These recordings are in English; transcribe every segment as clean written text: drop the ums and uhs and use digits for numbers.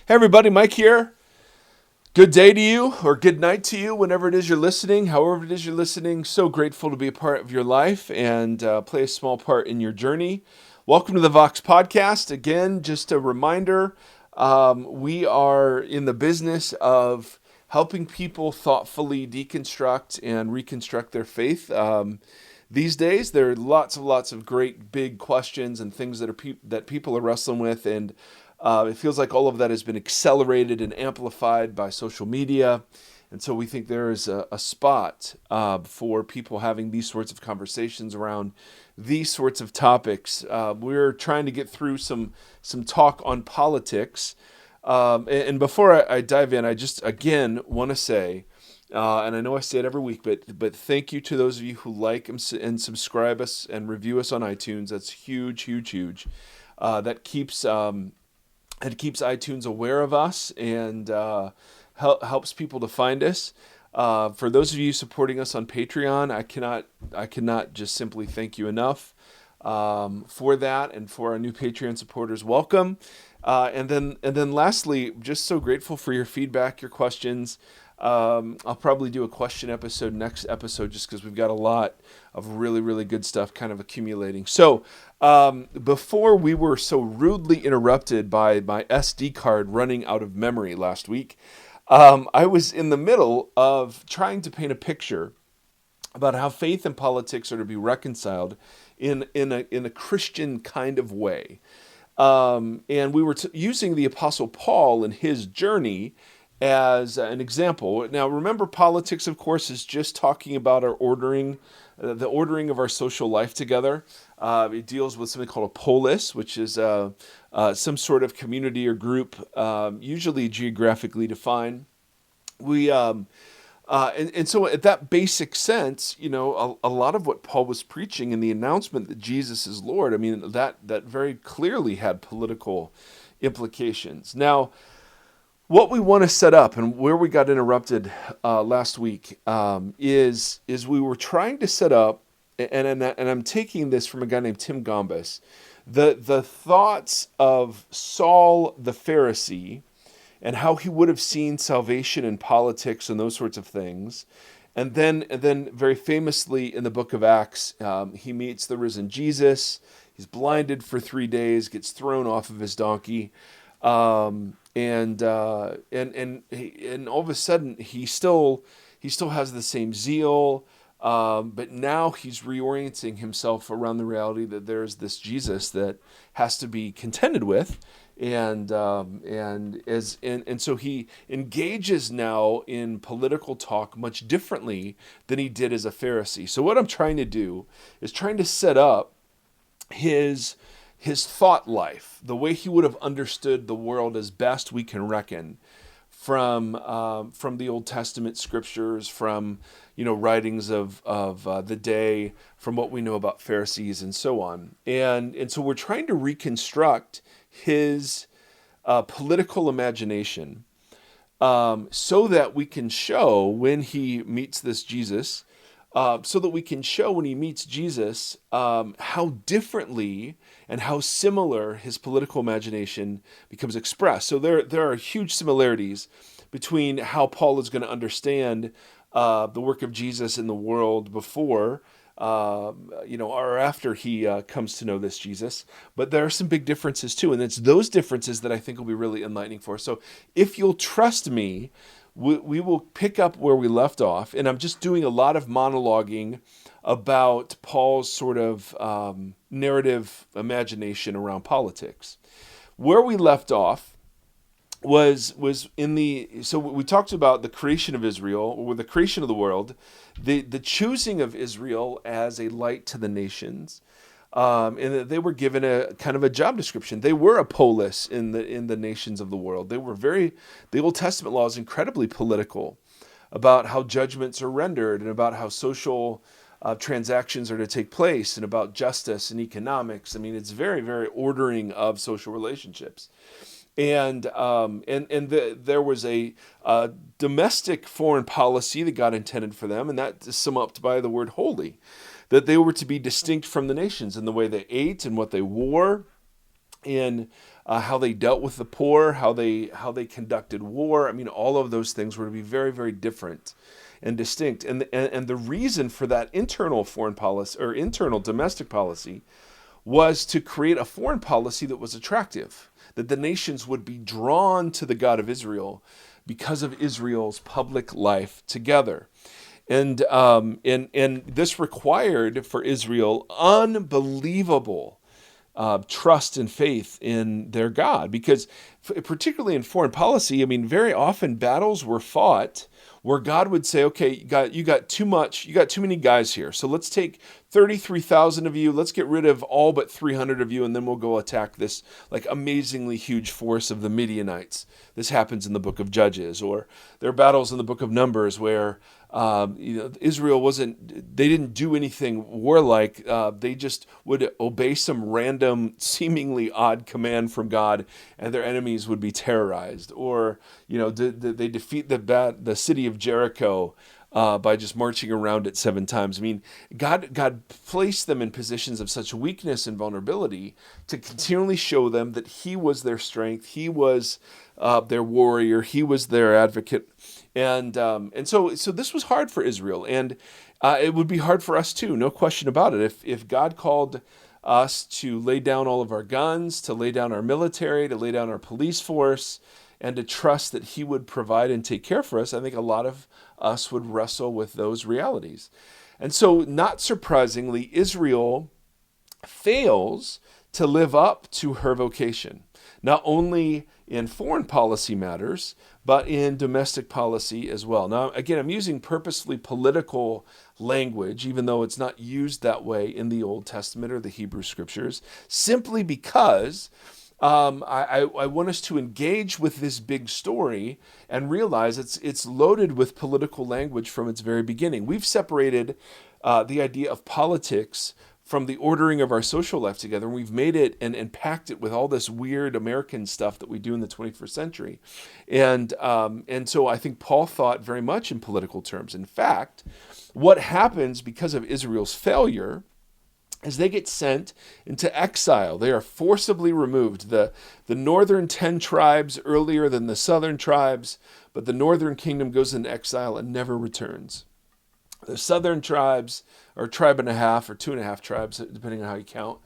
Hey everybody, Mike here. Good day to you or good night to you whenever it is you're listening, however it is you're listening. So grateful to be a part of your life and play a small part in your journey. Welcome to the Vox Podcast. Again, just a reminder, we are in the business of helping people thoughtfully deconstruct and reconstruct their faith. These days, there are lots of great big questions and things that people are wrestling with, and it feels like all of that has been accelerated and amplified by social media. And so we think there is a spot for people having these sorts of conversations around these sorts of topics. We're trying to get through some talk on politics. And before I dive in, I just, again, want to say, and I know I say it every week, but thank you to those of you who like and subscribe us and review us on iTunes. That's huge. That keeps iTunes aware of us and helps people to find us. For those of you supporting us on Patreon, I cannot just simply thank you enough for that, and for our new Patreon supporters, welcome. And then lastly, just so grateful for your feedback, your questions. I'll probably do a question episode next episode just because we've got a lot of really good stuff kind of accumulating. So before we were so rudely interrupted by my SD card running out of memory last week, I was in the middle of trying to paint a picture about how faith and politics are to be reconciled in a Christian kind of way. And we were using the Apostle Paul and his journey as an example. Now, remember, politics, of course, is just talking about our ordering, the ordering of our social life together. It deals with something called a polis, which is some sort of community or group, usually geographically defined. And so at that basic sense, a lot of what Paul was preaching in the announcement that Jesus is Lord, I mean, that very clearly had political implications. Now, what we want to set up, and where we got interrupted last week, is we were trying to set up, and I'm taking this from a guy named Tim Gombas, the thoughts of Saul the Pharisee, and how he would have seen salvation in politics and those sorts of things. And then very famously in the book of Acts, he meets the risen Jesus. He's blinded for 3 days, gets thrown off of his donkey. And all of a sudden he still has the same zeal, but now he's reorienting himself around the reality that there's this Jesus that has to be contended with, and so he engages now in political talk much differently than he did as a Pharisee. So what I'm trying to do is trying to set up his thought life, the way he would have understood the world as best we can reckon, from the Old Testament scriptures, from writings of the day, from what we know about Pharisees and so on, and so we're trying to reconstruct his political imagination, so that we can show when he meets this Jesus. So that we can show when he meets Jesus how differently and how similar his political imagination becomes expressed. So there are huge similarities between how Paul is going to understand the work of Jesus in the world before, or after he comes to know this Jesus. But there are some big differences too, and it's those differences that I think will be really enlightening for us. So if you'll trust me, we will pick up where we left off, and I'm just doing a lot of monologuing about Paul's sort of narrative imagination around politics. Where we left off was so we talked about the creation of Israel, or the creation of the world, the choosing of Israel as a light to the nations. And they were given a kind of a job description. They were a polis in the nations of the world. The Old Testament law is incredibly political about how judgments are rendered, and about how social transactions are to take place, and about justice and economics. I mean, it's very ordering of social relationships. And there was a domestic foreign policy that God intended for them, and that is summed up by the word holy, that they were to be distinct from the nations in the way they ate and what they wore, and how they dealt with the poor, how they conducted war. I mean, all of those things were to be very, very different and distinct. And the reason for that internal foreign policy or internal domestic policy was to create a foreign policy that was attractive, that the nations would be drawn to the God of Israel because of Israel's public life together. And this required for Israel unbelievable trust and faith in their God, because particularly in foreign policy, I mean, very often battles were fought where God would say, okay, you got too many guys here. So let's take 33,000 of you. Let's get rid of all but 300 of you, and then we'll go attack this like amazingly huge force of the Midianites. This happens in the book of Judges, or there are battles in the book of Numbers where Israel they didn't do anything warlike. They just would obey some random, seemingly odd command from God, and their enemies would be terrorized. Or, they defeat the city of Jericho by just marching around it 7 times. I mean, God placed them in positions of such weakness and vulnerability to continually show them that He was their strength, He was their warrior, He was their advocate. And so this was hard for Israel, and it would be hard for us too, no question about it. If God called us to lay down all of our guns, to lay down our military, to lay down our police force, and to trust that He would provide and take care for us, I think a lot of us would wrestle with those realities. And so, not surprisingly, Israel fails to live up to her vocation, not only in foreign policy matters, but in domestic policy as well. Now, again, I'm using purposefully political language, even though it's not used that way in the Old Testament or the Hebrew Scriptures, simply because I want us to engage with this big story and realize it's loaded with political language from its very beginning. We've separated the idea of politics from the ordering of our social life together, and we've made it and packed it with all this weird American stuff that we do in the 21st century. And so I think Paul thought very much in political terms. In fact, what happens because of Israel's failure as they get sent into exile, they are forcibly removed. The northern 10 tribes earlier than the southern tribes, but the northern kingdom goes into exile and never returns. The southern tribes, or tribe and a half, or 2.5 tribes, depending on how you count,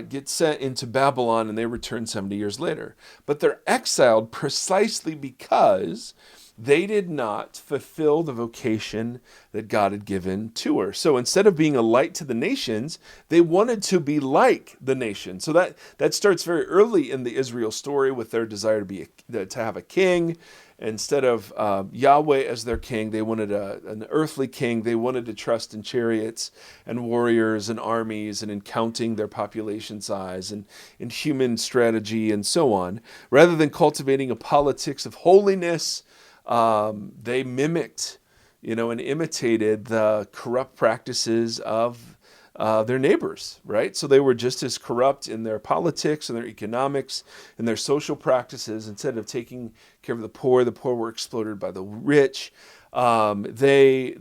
get sent into Babylon, and they return 70 years later. But they're exiled precisely because they did not fulfill the vocation that God had given to her. So instead of being a light to the nations, they wanted to be like the nation. So that starts very early in the Israel story with their desire to have a king. Instead of Yahweh as their king, they wanted an earthly king. They wanted to trust in chariots and warriors and armies and in counting their population size and in human strategy and so on. Rather than cultivating a politics of holiness, they mimicked, and imitated the corrupt practices of their neighbors, right? So they were just as corrupt in their politics and their economics and their social practices. Instead of taking care of the poor were exploited by the rich. They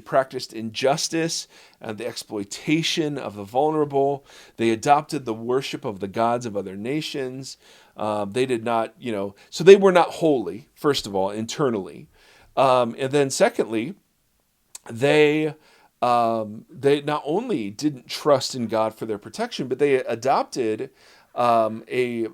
practiced injustice and the exploitation of the vulnerable. They adopted the worship of the gods of other nations. They did not, so they were not holy, first of all, internally. And then secondly, they not only didn't trust in God for their protection, but they adopted a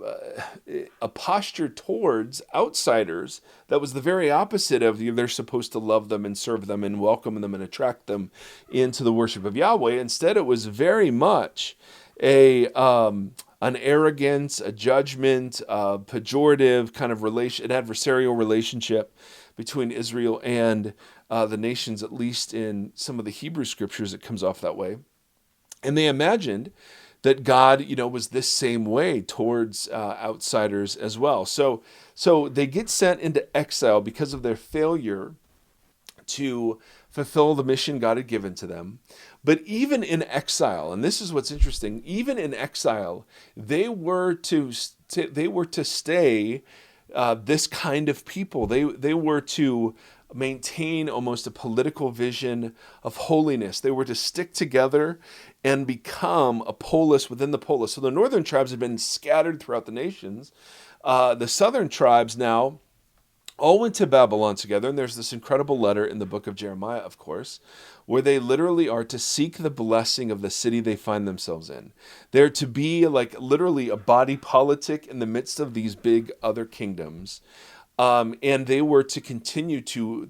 posture towards outsiders that was the very opposite of they're supposed to love them and serve them and welcome them and attract them into the worship of Yahweh. Instead, it was very much an arrogance, a judgment, a pejorative kind of an adversarial relationship between Israel and the nations, at least in some of the Hebrew scriptures, it comes off that way. And they imagined that God, was this same way towards outsiders as well. So they get sent into exile because of their failure to fulfill the mission God had given to them. But even in exile, and this is what's interesting, even in exile, they were to stay this kind of people. They were to maintain almost a political vision of holiness. They were to stick together and become a polis within the polis. So the northern tribes had been scattered throughout the nations. The southern tribes now all went to Babylon together, and there's this incredible letter in the book of Jeremiah, of course, where they literally are to seek the blessing of the city they find themselves in. They're to be like literally a body politic in the midst of these big other kingdoms. And they were to continue to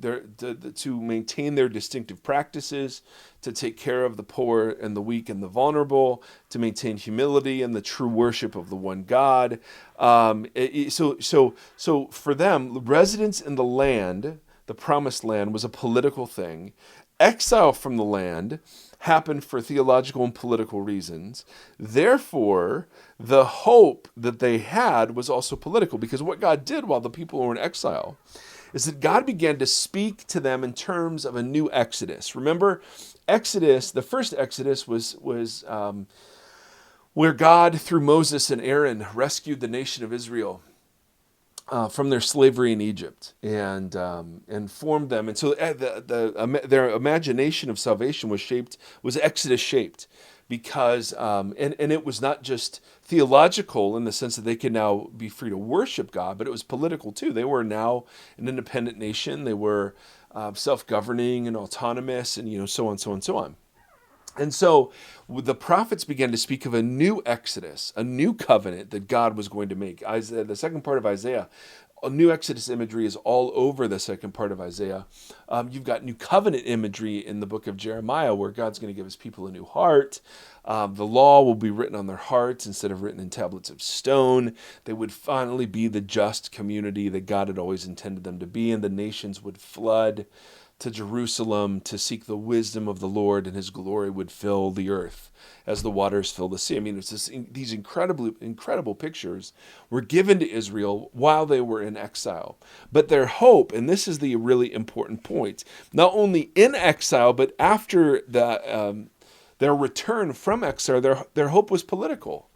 maintain their distinctive practices, to take care of the poor and the weak and the vulnerable, to maintain humility and the true worship of the one God. So for them, residence in the land, the promised land, was a political thing. Exile from the land happened for theological and political reasons. Therefore, the hope that they had was also political, because what God did while the people were in exile is that God began to speak to them in terms of a new exodus. Remember, Exodus, the first Exodus was where God, through Moses and Aaron, rescued the nation of Israel from their slavery in Egypt and formed them. And so their imagination of salvation was Exodus shaped, because and it was not just theological in the sense that they could now be free to worship God, but it was political too. They were now an independent nation. They were self-governing and autonomous, and so on, so on, so on. And so the prophets began to speak of a new exodus, a new covenant that God was going to make. Isaiah, the second part of Isaiah, a new exodus imagery is all over the second part of Isaiah. You've got new covenant imagery in the book of Jeremiah, where God's going to give his people a new heart. The law will be written on their hearts instead of written in tablets of stone. They would finally be the just community that God had always intended them to be, and the nations would flood to Jerusalem to seek the wisdom of the Lord, and his glory would fill the earth as the waters fill the sea. I mean, these incredible pictures were given to Israel while they were in exile. But their hope, and this is the really important point, not only in exile, but after their return from exile, their hope was political.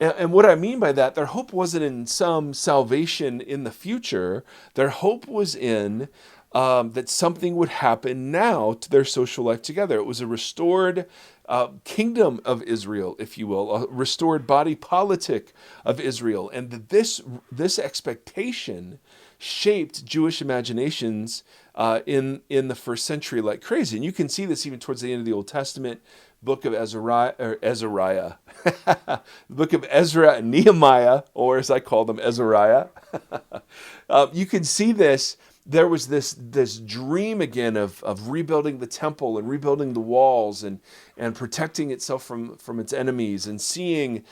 And what I mean by that, their hope wasn't in some salvation in the future. Their hope was in that something would happen now to their social life together. It was a restored kingdom of Israel, if you will, a restored body politic of Israel. And that this expectation shaped Jewish imaginations in the first century like crazy. And you can see this even towards the end of the Old Testament, book of Ezra, the book of Ezra and Nehemiah, or as I call them, Ezariah. You can see this. There was this dream again of rebuilding the temple and rebuilding the walls and protecting itself from its enemies, and seeing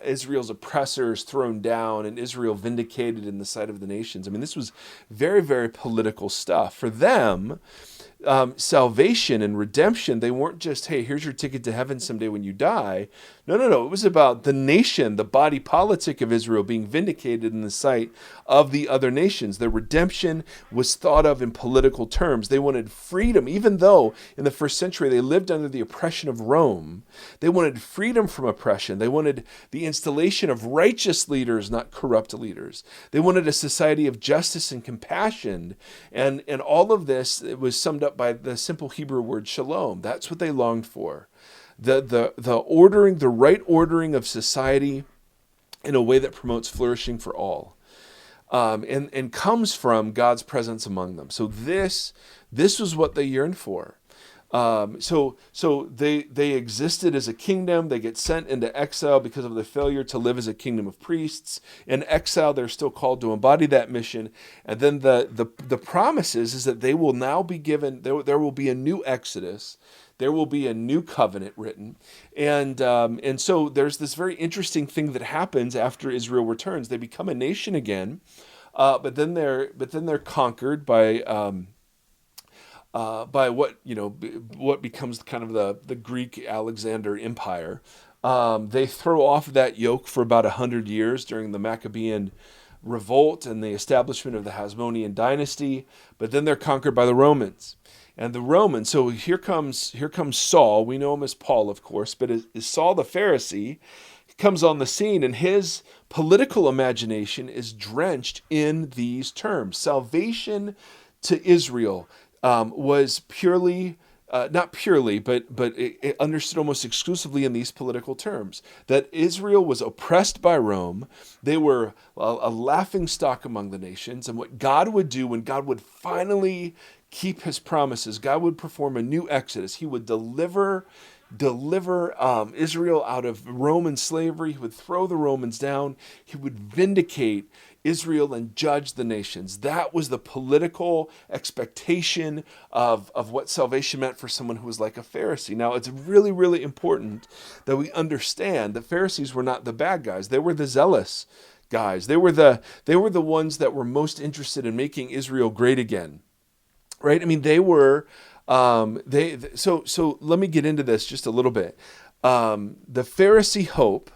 Israel's oppressors thrown down and Israel vindicated in the sight of the nations. I mean, this was very, very political stuff. For them, salvation and redemption, they weren't just, hey, here's your ticket to heaven someday when you die. No. It was about the nation, the body politic of Israel being vindicated in the sight of the other nations. Their redemption was thought of in political terms. They wanted freedom, even though in the first century they lived under the oppression of Rome. They wanted freedom from oppression. They wanted the installation of righteous leaders, not corrupt leaders. They wanted a society of justice and compassion. And all of this, it was summed up by the simple Hebrew word shalom. That's what they longed for. The right ordering of society in a way that promotes flourishing for all, and comes from God's presence among them. So this was what they yearned for. So they existed as a kingdom. They get sent into exile because of the failure to live as a kingdom of priests. In exile, they're still called to embody that mission. And then the promise is that they will now be given. There will be a new exodus. There will be a new covenant written, and so there's this very interesting thing that happens after Israel returns. They become a nation again, but then they're conquered by what becomes kind of the Greek Alexander Empire. They throw off that yoke for about 100 years during the Maccabean revolt and the establishment of the Hasmonean dynasty, but then they're conquered by the Romans. And the Romans, so here comes Saul. We know him as Paul, of course, but is Saul the Pharisee comes on the scene, and his political imagination is drenched in these terms. Salvation to Israel was purely, not purely, but it understood almost exclusively in these political terms, that Israel was oppressed by Rome. They were a laughing stock among the nations, and what God would do when God would finally keep his promises, God would perform a new exodus. He would deliver Israel out of Roman slavery. He would throw the Romans down. He would vindicate Israel and judge the nations. That was the political expectation of what salvation meant for someone who was like a Pharisee. Now, it's really, really important that we understand that Pharisees were not the bad guys. They were the zealous guys. They were the ones that were most interested in making Israel great again. Right? I mean, they were. So let me get into this just a little bit. The Pharisee hope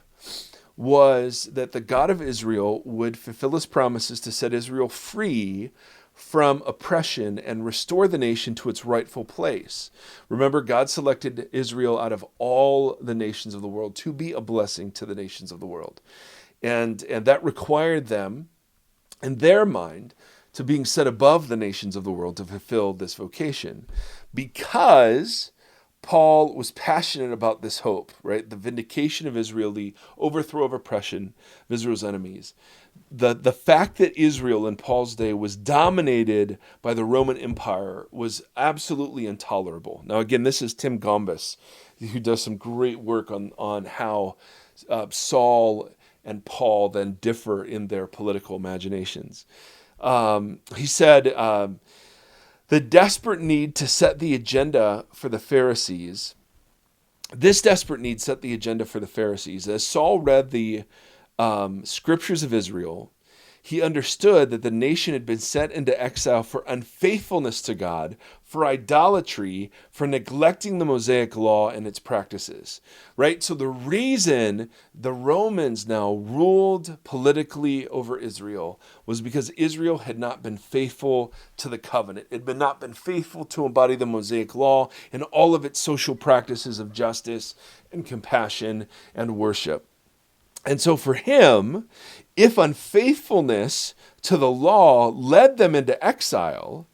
was that the God of Israel would fulfill his promises to set Israel free from oppression and restore the nation to its rightful place. Remember, God selected Israel out of all the nations of the world to be a blessing to the nations of the world. And that required them, in their mind, to being set above the nations of the world to fulfill this vocation. Because Paul was passionate about this hope, right? The vindication of Israel, the overthrow of oppression of Israel's enemies. The fact that Israel in Paul's day was dominated by the Roman Empire was absolutely intolerable. Now, again, this is Tim Gombis, who does some great work on how Saul and Paul then differ in their political imaginations. He said, the desperate need to set the agenda for the Pharisees, this desperate need set the agenda for the Pharisees. As Saul read the scriptures of Israel, he understood that the nation had been sent into exile for unfaithfulness to God, for idolatry, for neglecting the Mosaic law and its practices, right? So the reason the Romans now ruled politically over Israel was because Israel had not been faithful to the covenant. It had not been faithful to embody the Mosaic law and all of its social practices of justice and compassion and worship. And so for him, if unfaithfulness to the law led them into exile,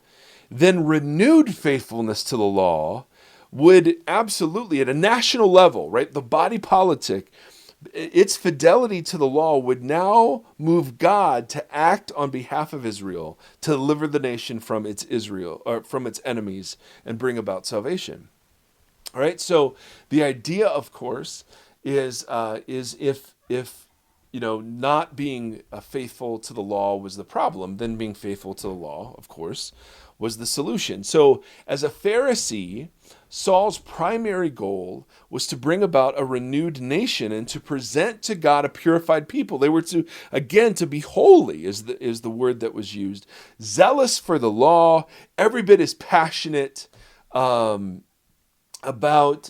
then renewed faithfulness to the law would absolutely, at a national level, right, the body politic, its fidelity to the law would now move God to act on behalf of Israel to deliver the nation from its enemies and bring about salvation. All right, so the idea, of course, is if not being faithful to the law was the problem, then being faithful to the law, of course, was the solution. So as a Pharisee, Saul's primary goal was to bring about a renewed nation and to present to God a purified people. They were to be holy is the word that was used. Zealous for the law, every bit as passionate about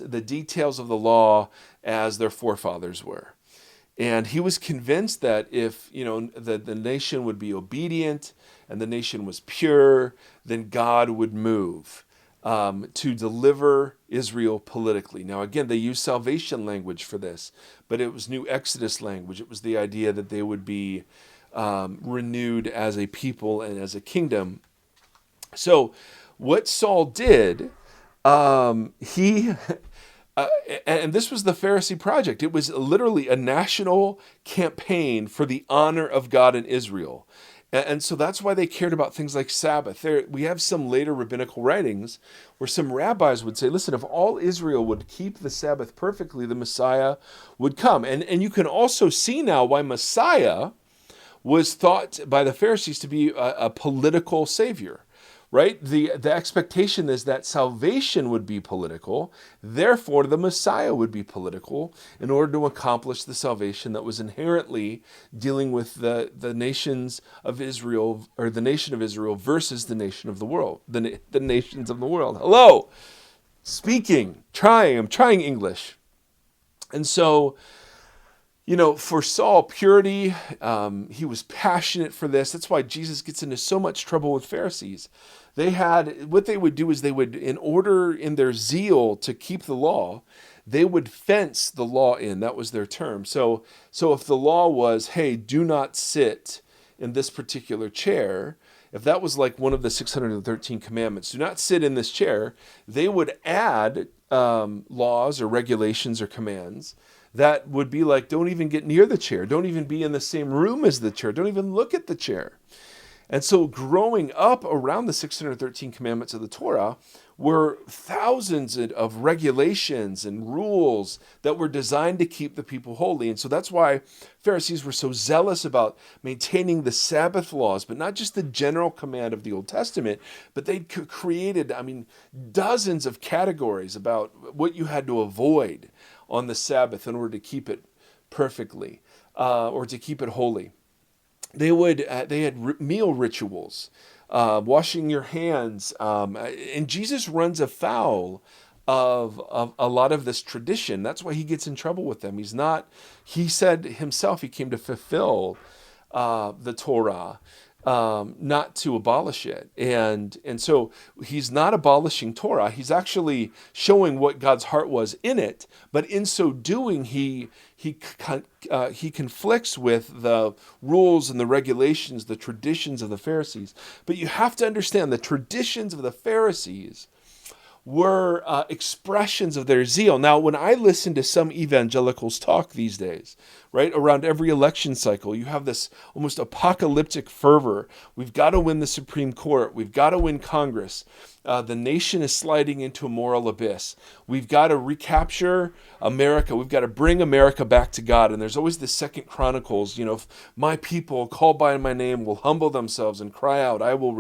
the details of the law as their forefathers were. And he was convinced that if the nation would be obedient and the nation was pure, then God would move to deliver Israel politically. Now, again, they used salvation language for this, but it was New Exodus language. It was the idea that they would be renewed as a people and as a kingdom. So what Saul did, and this was the Pharisee project. It was literally a national campaign for the honor of God in Israel. And so that's why they cared about things like Sabbath. We have some later rabbinical writings where some rabbis would say, listen, if all Israel would keep the Sabbath perfectly, the Messiah would come. And you can also see now why Messiah was thought by the Pharisees to be a political savior. Right? The expectation is that salvation would be political, therefore the Messiah would be political in order to accomplish the salvation that was inherently dealing with the nations of Israel, or the nation of Israel versus the nation of the world, the nations of the world. Hello! I'm trying English. And so, for Saul, purity, he was passionate for this. That's why Jesus gets into so much trouble with Pharisees. What they would do is in order in their zeal to keep the law, they would fence the law in. That was their term. So if the law was, hey, do not sit in this particular chair, if that was like one of the 613 commandments, do not sit in this chair, they would add laws or regulations or commands that would be like, don't even get near the chair, don't even be in the same room as the chair, don't even look at the chair. And so growing up around the 613 commandments of the Torah were thousands of regulations and rules that were designed to keep the people holy. And so that's why Pharisees were so zealous about maintaining the Sabbath laws, but not just the general command of the Old Testament, but they created, dozens of categories about what you had to avoid on the Sabbath in order to keep it perfectly or to keep it holy. They had meal rituals, washing your hands, and Jesus runs afoul of a lot of this tradition. That's why he gets in trouble with them. He said himself he came to fulfill the Torah, not to abolish it. And so he's not abolishing Torah. He's actually showing what God's heart was in it. But in so doing, he conflicts with the rules and the regulations, the traditions of the Pharisees. But you have to understand the traditions of the Pharisees were expressions of their zeal. Now, when I listen to some evangelicals talk these days, right, around every election cycle, you have this almost apocalyptic fervor. We've got to win the Supreme Court. We've got to win Congress. The nation is sliding into a moral abyss. We've got to recapture America. We've got to bring America back to God. And there's always the Second Chronicles, my people called by my name will humble themselves and cry out, I will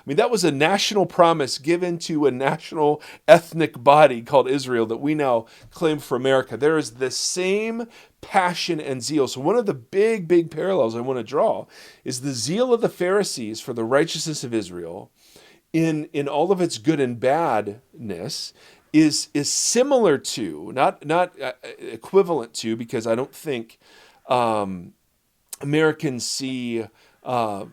that was a national promise given to a national ethnic body called Israel that we now claim for America. There is the same passion and zeal. So one of the big parallels I want to draw is the zeal of the Pharisees for the righteousness of Israel in all of its good and badness is similar to, not equivalent to, because I don't think Americans see, I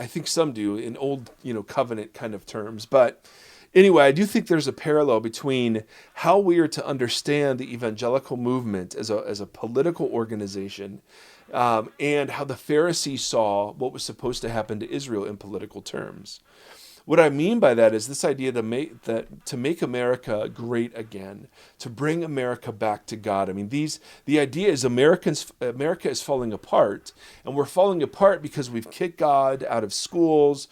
think some do in old, covenant kind of terms. But anyway, I do think there's a parallel between how we are to understand the evangelical movement as a political organization and how the Pharisees saw what was supposed to happen to Israel in political terms. What I mean by that is this idea to make America great again, to bring America back to God. The idea is America is falling apart, and we're falling apart because we've kicked God out of schools,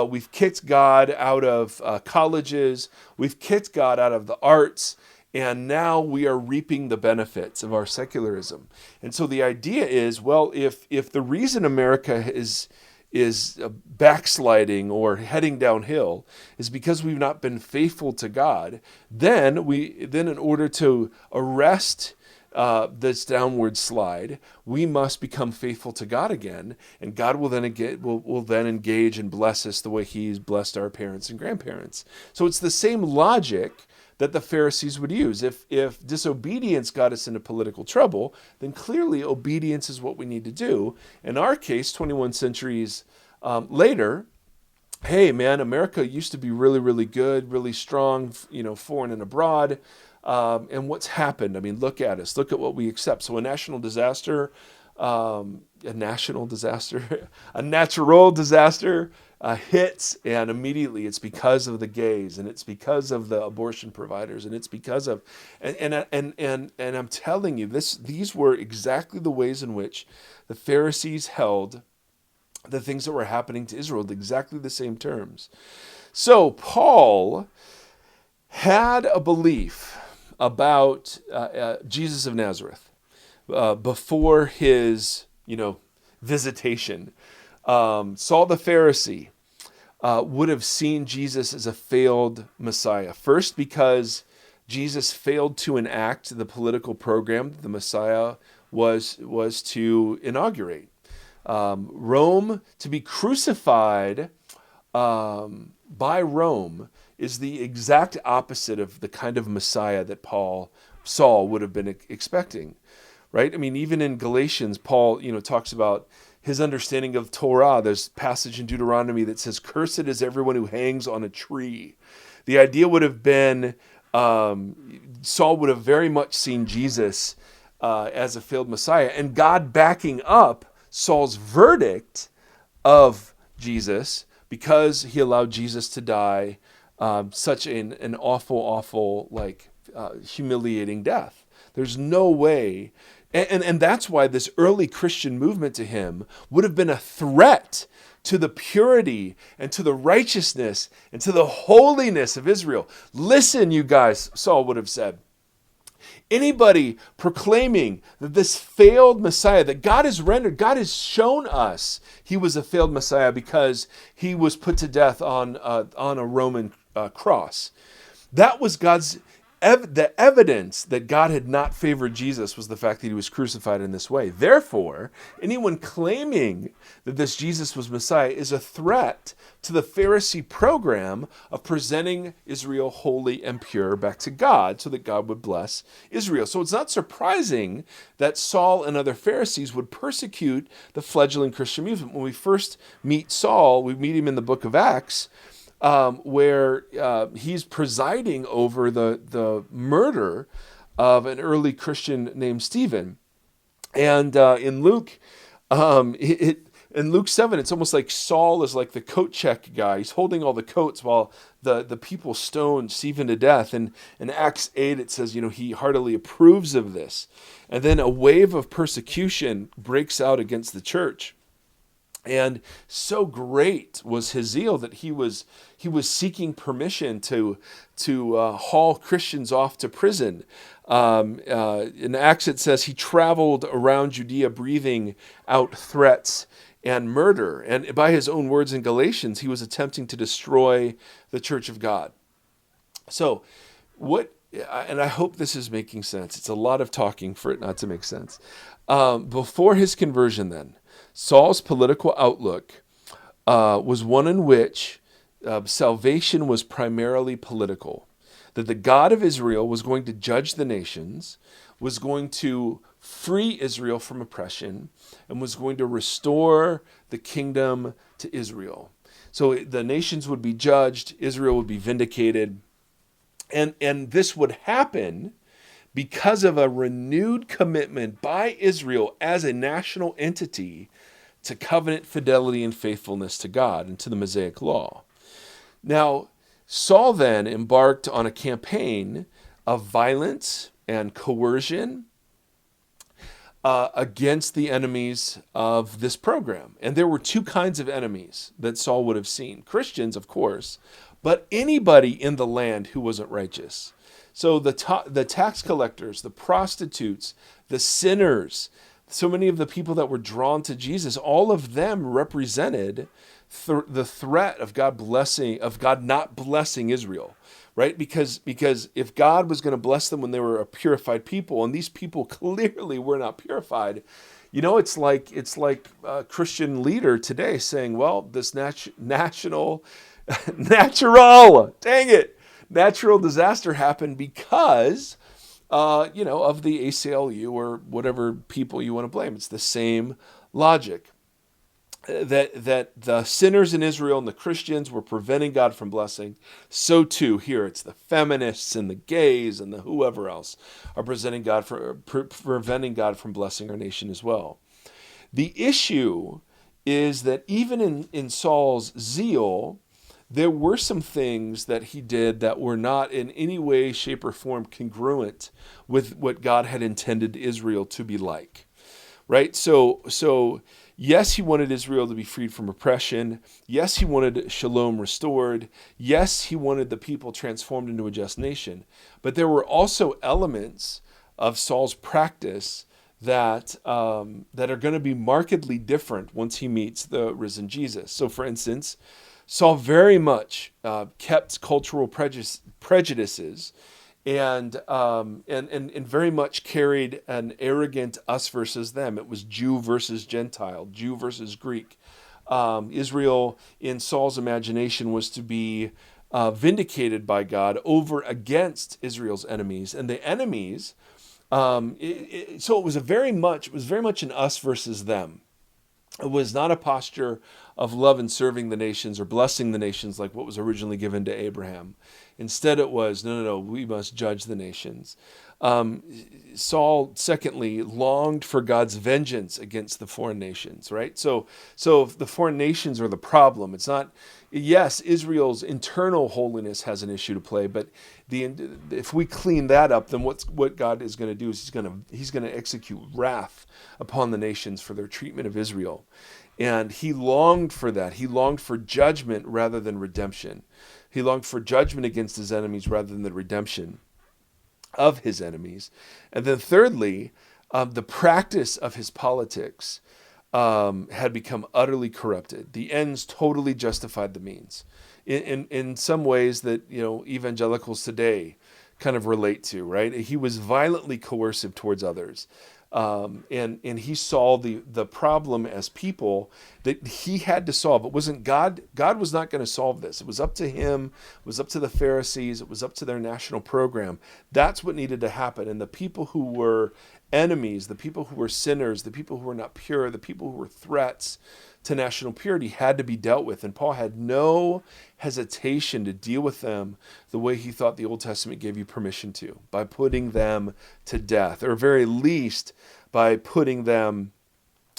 we've kicked God out of colleges, we've kicked God out of the arts, and now we are reaping the benefits of our secularism. And so the idea is, well, if the reason America is backsliding or heading downhill is because we've not been faithful to God, then in order to arrest this downward slide, we must become faithful to God again, and God will then engage and bless us the way He's blessed our parents and grandparents. So it's the same logic that the Pharisees would use. If disobedience got us into political trouble, then clearly obedience is what we need to do. In our case, 21 centuries later, hey man, America used to be really, really good, really strong, foreign and abroad. And what's happened? Look at us. Look at what we accept. So a natural disaster hits, and immediately it's because of the gays, and it's because of the abortion providers, and it's because of, and I'm telling you, these were exactly the ways in which the Pharisees held the things that were happening to Israel, in exactly the same terms. So Paul had a belief about Jesus of Nazareth before his, visitation. Saul the Pharisee would have seen Jesus as a failed Messiah. First, because Jesus failed to enact the political program that the Messiah was to inaugurate. Rome, to be crucified by Rome, is the exact opposite of the kind of Messiah that Saul would have been expecting, right? Even in Galatians, Paul, talks about his understanding of Torah. There's a passage in Deuteronomy that says, "Cursed is everyone who hangs on a tree." The idea would have been, Saul would have very much seen Jesus as a failed Messiah, and God backing up Saul's verdict of Jesus because he allowed Jesus to die such an awful, humiliating death. There's no way. And that's why this early Christian movement to him would have been a threat to the purity and to the righteousness and to the holiness of Israel. Listen, you guys, Saul would have said. Anybody proclaiming that this failed Messiah, that God has shown us he was a failed Messiah because he was put to death on a Roman cross. That was the evidence that God had not favored Jesus was the fact that he was crucified in this way. Therefore, anyone claiming that this Jesus was Messiah is a threat to the Pharisee program of presenting Israel holy and pure back to God so that God would bless Israel. So it's not surprising that Saul and other Pharisees would persecute the fledgling Christian movement. When we first meet Saul, we meet him in the book of Acts, where he's presiding over the murder of an early Christian named Stephen. And in Luke, in Luke 7, it's almost like Saul is like the coat check guy. He's holding all the coats while the people stone Stephen to death. And in Acts 8, it says, he heartily approves of this. And then a wave of persecution breaks out against the church. And so great was his zeal that he was seeking permission to haul Christians off to prison. In Acts it says he traveled around Judea breathing out threats and murder. And by his own words in Galatians, he was attempting to destroy the church of God. So and I hope this is making sense. It's a lot of talking for it not to make sense. Before his conversion then, Saul's political outlook was one in which salvation was primarily political. That the God of Israel was going to judge the nations, was going to free Israel from oppression, and was going to restore the kingdom to Israel. So the nations would be judged, Israel would be vindicated, and this would happen because of a renewed commitment by Israel as a national entity to covenant fidelity and faithfulness to God and to the Mosaic law. Now, Saul then embarked on a campaign of violence and coercion against the enemies of this program. And there were two kinds of enemies that Saul would have seen. Christians, of course, but anybody in the land who wasn't righteous. So the tax collectors, the prostitutes, the sinners, so many of the people that were drawn to Jesus, all of them represented the threat of God not blessing Israel, right? Because if God was going to bless them when they were a purified people, and these people clearly were not purified, it's like a Christian leader today saying, well, this natural disaster happened because, of the ACLU or whatever people you want to blame. It's the same logic. That the sinners in Israel and the Christians were preventing God from blessing. So too here it's the feminists and the gays and the whoever else are preventing God from blessing our nation as well. The issue is that even in Saul's zeal, there were some things that he did that were not in any way, shape, or form congruent with what God had intended Israel to be like, right? So yes, he wanted Israel to be freed from oppression. Yes, he wanted shalom restored. Yes, he wanted the people transformed into a just nation. But there were also elements of Saul's practice that are going to be markedly different once he meets the risen Jesus. So, for instance, Saul very much kept cultural prejudices and very much carried an arrogant us versus them. It was Jew versus Gentile, Jew versus Greek. Israel, in Saul's imagination, was to be vindicated by God over against Israel's enemies, and the enemies. So it was very much an us versus them. It was not a posture of love and serving the nations or blessing the nations like what was originally given to Abraham. Instead, it was, no, we must judge the nations. Um, Saul, secondly, longed for God's vengeance against the foreign nations, right? So if the foreign nations are the problem, it's not, yes, Israel's internal holiness has an issue to play, but if we clean that up, then what God is going to do is he's going to execute wrath upon the nations for their treatment of Israel. And he longed for that. He longed for judgment rather than redemption. He longed for judgment against his enemies rather than the redemption of his enemies. And then thirdly, the practice of his politics had become utterly corrupted. The ends totally justified the means. In some ways that, evangelicals today kind of relate to, right? He was violently coercive towards others. And he saw the problem as people that he had to solve. It wasn't God. God was not going to solve this. It was up to him. It was up to the Pharisees. It was up to their national program. That's what needed to happen. And the people who were enemies, the people who were sinners, the people who were not pure, the people who were threats to national purity had to be dealt with. And Paul had no hesitation to deal with them the way he thought the Old Testament gave you permission to, by putting them to death, or very least by putting them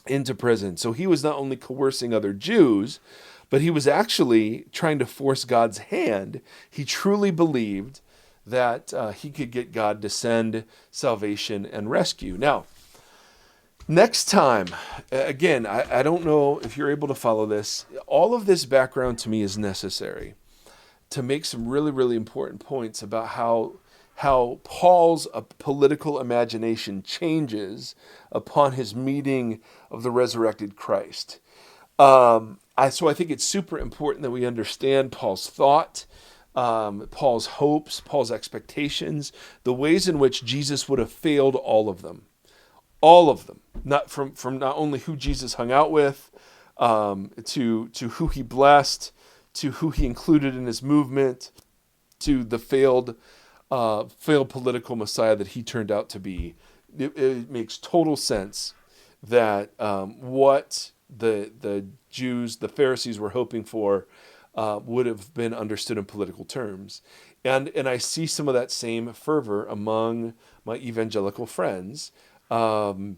into prison. So he was not only coercing other Jews, but he was actually trying to force God's hand. He truly believed that he could get God to send salvation and rescue. Now, next time, again, I don't know if you're able to follow this. All of this background to me is necessary to make some really, really important points about how Paul's political imagination changes upon his meeting of the resurrected Christ. So I think it's super important that we understand Paul's thought, Paul's hopes, Paul's expectations, the ways in which Jesus would have failed all of them. All of them, not from not only who Jesus hung out with, to who he blessed, to who he included in his movement, to the failed political Messiah that he turned out to be. It makes total sense that what the Jews, the Pharisees, were hoping for would have been understood in political terms, and I see some of that same fervor among my evangelical friends. And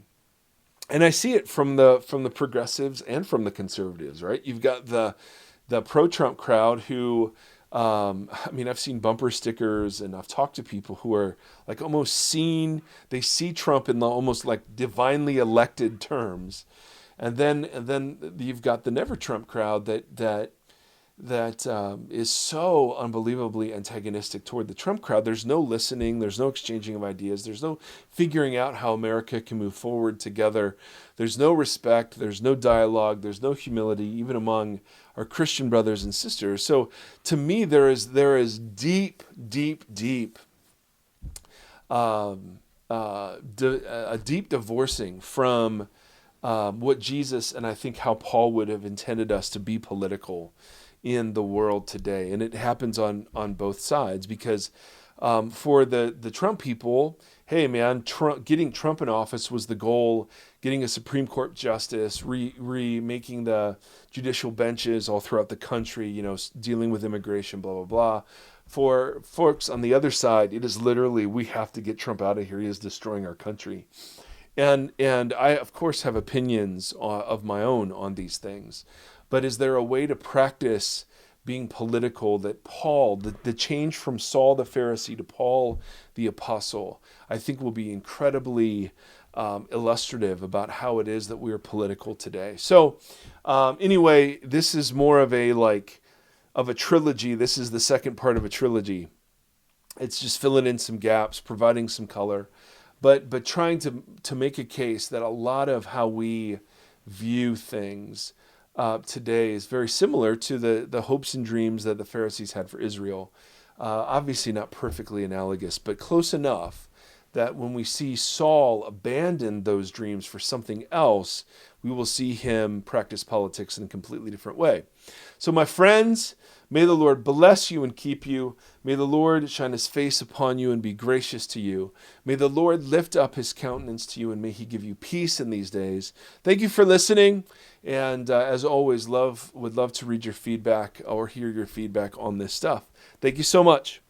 I see it from the progressives and from the conservatives, right? You've got the pro-Trump crowd who, I've seen bumper stickers, and I've talked to people who are like they see Trump in the almost like divinely elected terms, and then you've got the never Trump crowd that is so unbelievably antagonistic toward the Trump crowd. There's no listening. There's no exchanging of ideas. There's no figuring out how America can move forward together. There's no respect. There's no dialogue. There's no humility, even among our Christian brothers and sisters. So to me, there is deep a deep divorcing from what Jesus and I think how Paul would have intended us to be political in the world today. And it happens on both sides, because for the Trump people, hey man, getting Trump in office was the goal, getting a Supreme Court justice, remaking the judicial benches all throughout the country, dealing with immigration, blah, blah, blah. For folks on the other side, it is literally, we have to get Trump out of here. He is destroying our country. And I, of course, have opinions of my own on these things. But is there a way to practice being political that Paul, the change from Saul the Pharisee to Paul the Apostle, I think will be incredibly illustrative about how it is that we are political today. So anyway, this is more of a trilogy. This is the second part of a trilogy. It's just filling in some gaps, providing some color, but trying to make a case that a lot of how we view things today is very similar to the hopes and dreams that the Pharisees had for Israel. Obviously not perfectly analogous, but close enough that when we see Saul abandon those dreams for something else, we will see him practice politics in a completely different way. So my friends, May the Lord bless you and keep you. May the Lord shine his face upon you and be gracious to you. May the Lord lift up his countenance to you and may he give you peace in these days. Thank you for listening. And as always, would love to read your feedback or hear your feedback on this stuff. Thank you so much.